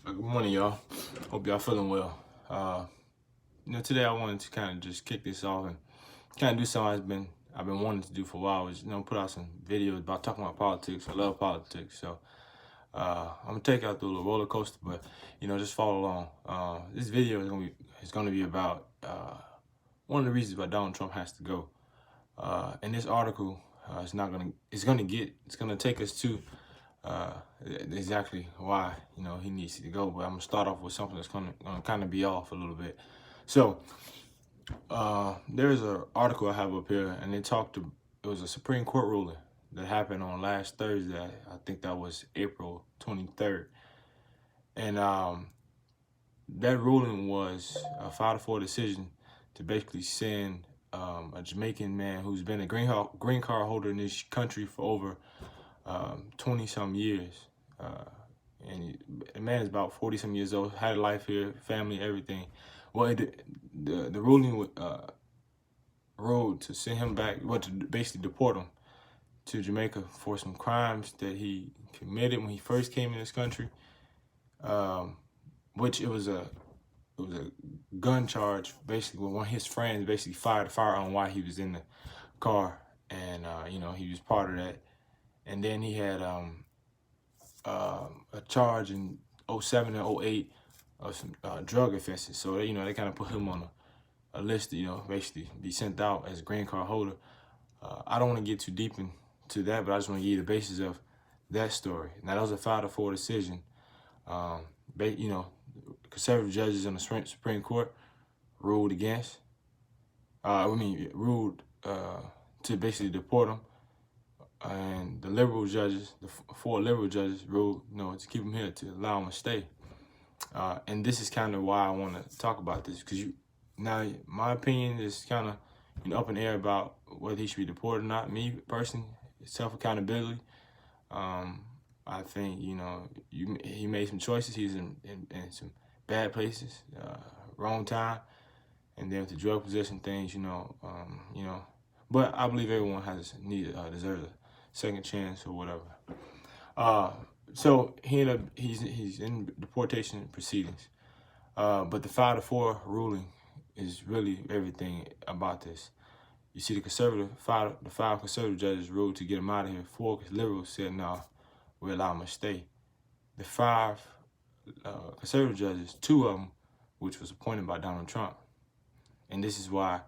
Good morning, y'all. Hope y'all feeling well. Today I wanted to kind of just kick this off and kind of do something I've been wanting to do for a while. Is put out some videos about talking about politics. I love politics, so I'm gonna take out through the roller coaster, but just follow along. This video is gonna be about one of the reasons why Donald Trump has to go. In this article, it's gonna take us to exactly why he needs to go. But I'm gonna start off with something that's gonna kind of be off a little bit. So there's an article I have up here, and it was a Supreme Court ruling that happened on last Thursday. I think that was April 23rd, and that ruling was a 5-4 decision to basically send a Jamaican man who's been a green card holder in this country for over 20 some years. And the man is about 40 some years old, had a life here, family, everything. Well, the ruling ruled to send him back, to basically deport him to Jamaica for some crimes that he committed when he first came in this country. Which it was a gun charge, basically, when one of his friends basically fired a firearm while he was in the car, and he was part of that. And then he had a charge in 07 and 08 of some drug offenses. So they kind of put him on a list to basically be sent out as a green card holder. I don't want to get too deep into that, but I just want to give you the basis of that story. Now, that was a 5-4 decision. Conservative judges on the Supreme Court ruled against. Ruled to basically deport him. And the liberal judges, the 4 liberal judges, ruled to keep him here, to allow him to stay. And this is kind of why I want to talk about this, because now my opinion is kind of up in the air about whether he should be deported or not. Me personally, self accountability. I think he made some choices. He's in some bad places, wrong time, and then with the drug possession things, But I believe everyone deserves a second chance or whatever. So he's in deportation proceedings. But the 5-4 ruling is really everything about this. You see, the 5 conservative judges ruled to get him out of here. 4 liberals said, no, we allow him to stay. The 5 conservative judges, 2 of them, which was appointed by Donald Trump. And this is why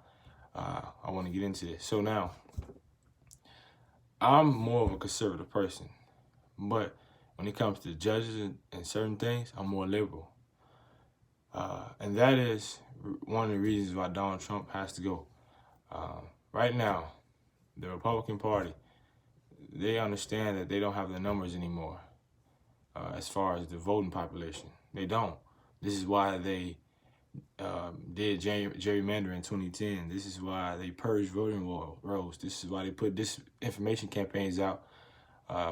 I want to get into this. So now, I'm more of a conservative person, but when it comes to judges and certain things, I'm more liberal. And that is one of the reasons why Donald Trump has to go. Right now, the Republican Party, they understand that they don't have the numbers anymore as far as the voting population. They don't. This is why they did gerrymandering in 2010. This is why they purged voting rolls. This is why they put disinformation campaigns out,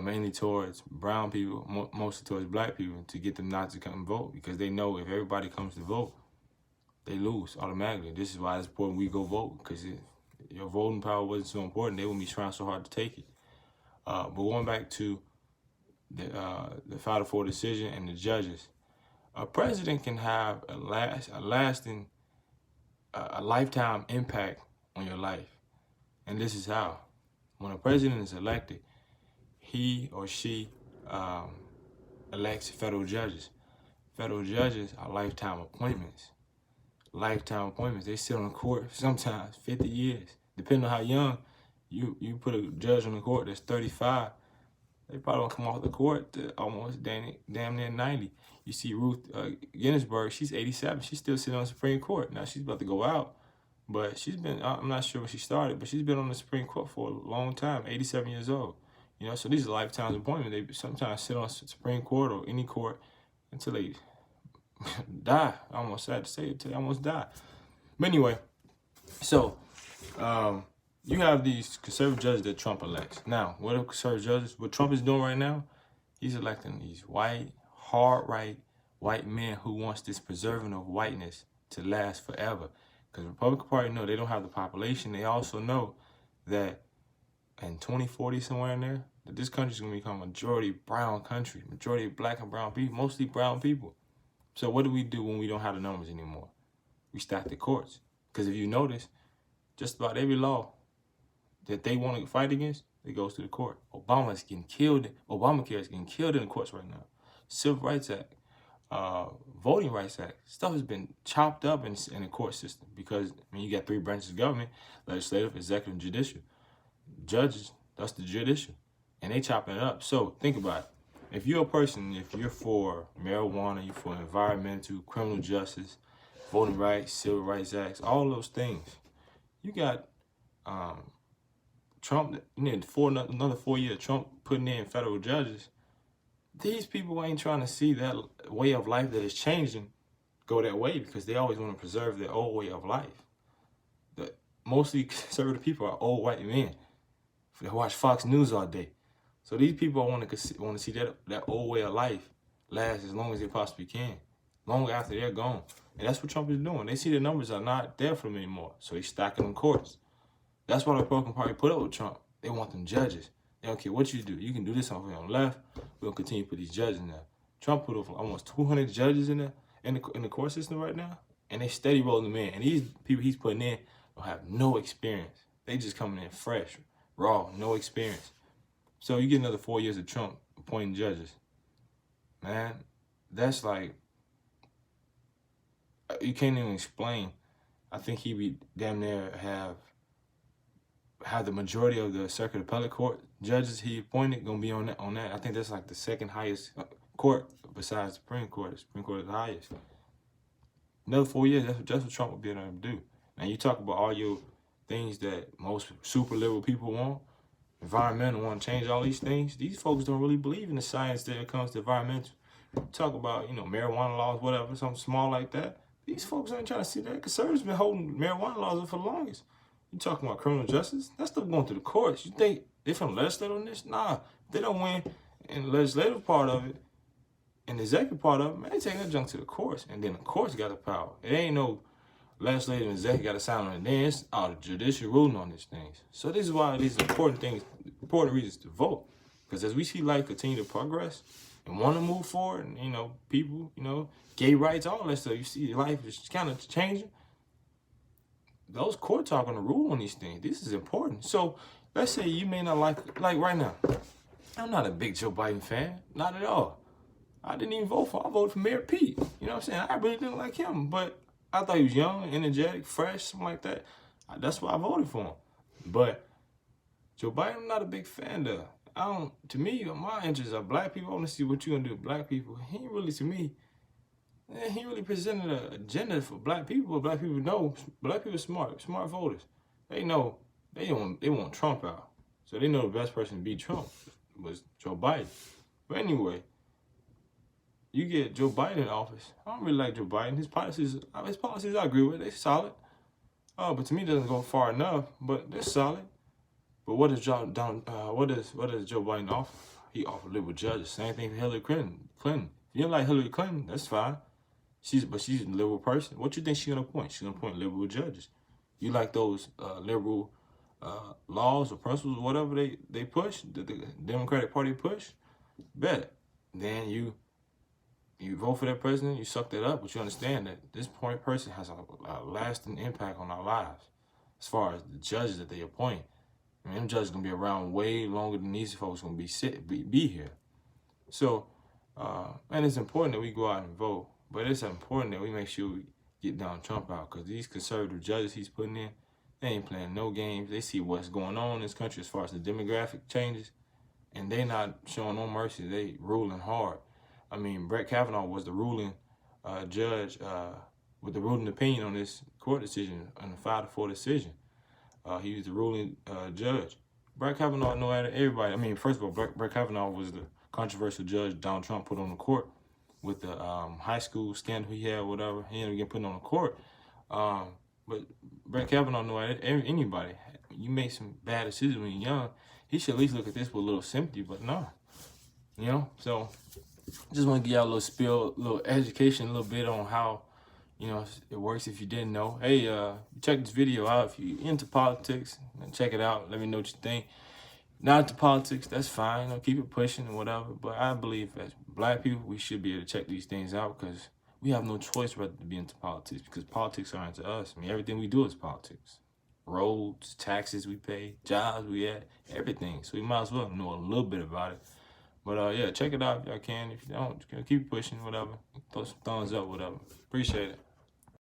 mainly towards brown people, mostly towards black people, to get them not to come and vote, because they know if everybody comes to vote, they lose automatically. This is why it's important we go vote, because if your voting power wasn't so important, they wouldn't be trying so hard to take it. But going back to the 5-4 decision and the judges, a president can have a lasting, a lifetime impact on your life. And this is how. When a president is elected, he or she elects federal judges. Federal judges are lifetime appointments. Lifetime appointments. They sit on the court sometimes 50 years. Depending on how young you put a judge on the court that's 35, they probably won't come off the court to almost damn near 90. You see Ruth Ginsburg, she's 87. She's still sitting on the Supreme Court. Now she's about to go out, but she's been, I'm not sure when she started, but she's been on the Supreme Court for a long time, 87 years old. So these are lifetime appointments. They sometimes sit on the Supreme Court or any court until they die. Almost sad to say it, until they almost die. But anyway, so you have these conservative judges that Trump elects. Now, what are conservative judges? What Trump is doing right now, he's electing these white, hard-right white men who wants this preserving of whiteness to last forever. Because the Republican Party know they don't have the population. They also know that in 2040, somewhere in there, that this country is going to become a majority brown country, majority black and brown people, mostly brown people. So what do we do when we don't have the numbers anymore? We stack the courts. Because if you notice, just about every law that they want to fight against, it goes to the court. Obama's getting killed. Obamacare is getting killed in the courts right now. Civil Rights Act, Voting Rights Act, stuff has been chopped up in the court system because you got 3 branches of government: legislative, executive, and judicial. Judges, that's the judicial, and they chopping it up. So think about it. If you're a person, if you're for marijuana, you're for environmental, criminal justice, voting rights, civil rights acts, all those things, you got Trump, another 4 years, Trump putting in federal judges. These people ain't trying to see that way of life that is changing go that way because they always want to preserve their old way of life. Mostly conservative people are old white men. They watch Fox News all day. So these people want to see that old way of life last as long as they possibly can, long after they're gone. And that's what Trump is doing. They see the numbers are not there for them anymore, so they're stacking them courts. That's why the Republican Party put up with Trump. They want them judges. They don't care what you do. You can do this on the left. We'll continue to put these judges in there. Trump put up almost 200 judges in there in the court system right now, and they steady rolling them in. And these people he's putting in don't have no experience. They just coming in fresh, raw, no experience. So you get another 4 years of Trump appointing judges. Man, that's like, you can't even explain. I think he be damn near have the majority of the circuit appellate court judges he appointed gonna be on that. I think that's like the second highest court besides the Supreme Court. The Supreme Court is the highest. Another 4 years, that's what Trump will be able to do. Now you talk about all your things that most super liberal people want, environmental, want to change all these things. These folks don't really believe in the science that it comes to environmental. Talk about, marijuana laws, whatever, something small like that. These folks ain't trying to see that. Conservatives been holding marijuana laws up for the longest. You talking about criminal justice? That's still going to the courts. You think they're from the legislature on this? Nah. If they don't win in the legislative part of it, and the executive part of it, man, they take that junk to the courts. And then the courts got the power. It ain't no legislative and executive got to sign on it. Then it's all the judicial ruling on these things. So this is why these important reasons to vote. Because as we see life continue to progress and want to move forward, and, people, gay rights, all that stuff, you see life is kind of changing. Those courts are going to rule on these things. This is important. So let's say you may not like right now, I'm not a big Joe Biden fan. Not at all. I didn't even vote for him. I voted for Mayor Pete. You know what I'm saying? I really didn't like him, but I thought he was young, energetic, fresh, something like that. That's why I voted for him. But Joe Biden, I'm not a big fan of. To me, my interests are black people. I want to see what you're going to do with black people. He really, to me, he really presented an agenda for black people. Black people know. Black people are smart voters. They know they want Trump out. So they know the best person to beat Trump was Joe Biden. But anyway, you get Joe Biden in office. I don't really like Joe Biden. His policies I agree with. They're solid. But to me, it doesn't go far enough. But they're solid. But what does Joe Biden offer? He offered liberal judges. Same thing for Hillary Clinton. If you don't like Hillary Clinton, that's fine. She's a liberal person. What you think she's gonna appoint? She's gonna appoint liberal judges. You like those liberal laws or principles or whatever they push, the Democratic Party push? Bet. Then you vote for that president, you suck that up, but you understand that this person has a lasting impact on our lives as far as the judges that they appoint. Them judges are going to be around way longer than these folks going to be here. So, and it's important that we go out and vote, but it's important that we make sure we get Donald Trump out, because these conservative judges he's putting in, they ain't playing no games. They see what's going on in this country as far as the demographic changes, and they not showing no mercy. They ruling hard. I mean, Brett Kavanaugh was the ruling judge with the ruling opinion on this court decision, on the 5-4 decision. He was the ruling judge. Brett Kavanaugh know everybody. I mean, first of all, Brett Kavanaugh was the controversial judge Donald Trump put on the court with the high school scandal he had, whatever. He ended up getting put on the court. But Brett Kavanaugh know anybody. You make some bad decisions when you're young. He should at least look at this with a little sympathy, but no. So just want to give y'all a little spiel, a little education, a little bit on how, it works if you didn't know. Hey, check this video out. If you're into politics, check it out. Let me know what you think. Not into politics, that's fine. Keep it pushing and whatever. But I believe as black people, we should be able to check these things out, because we have no choice rather to be into politics because politics are into us. I mean, everything we do is politics. Roads, taxes we pay, jobs we have, everything. So we might as well know a little bit about it. But yeah, check it out if y'all can. If you don't, keep pushing, whatever. Throw some thumbs up, whatever. Appreciate it.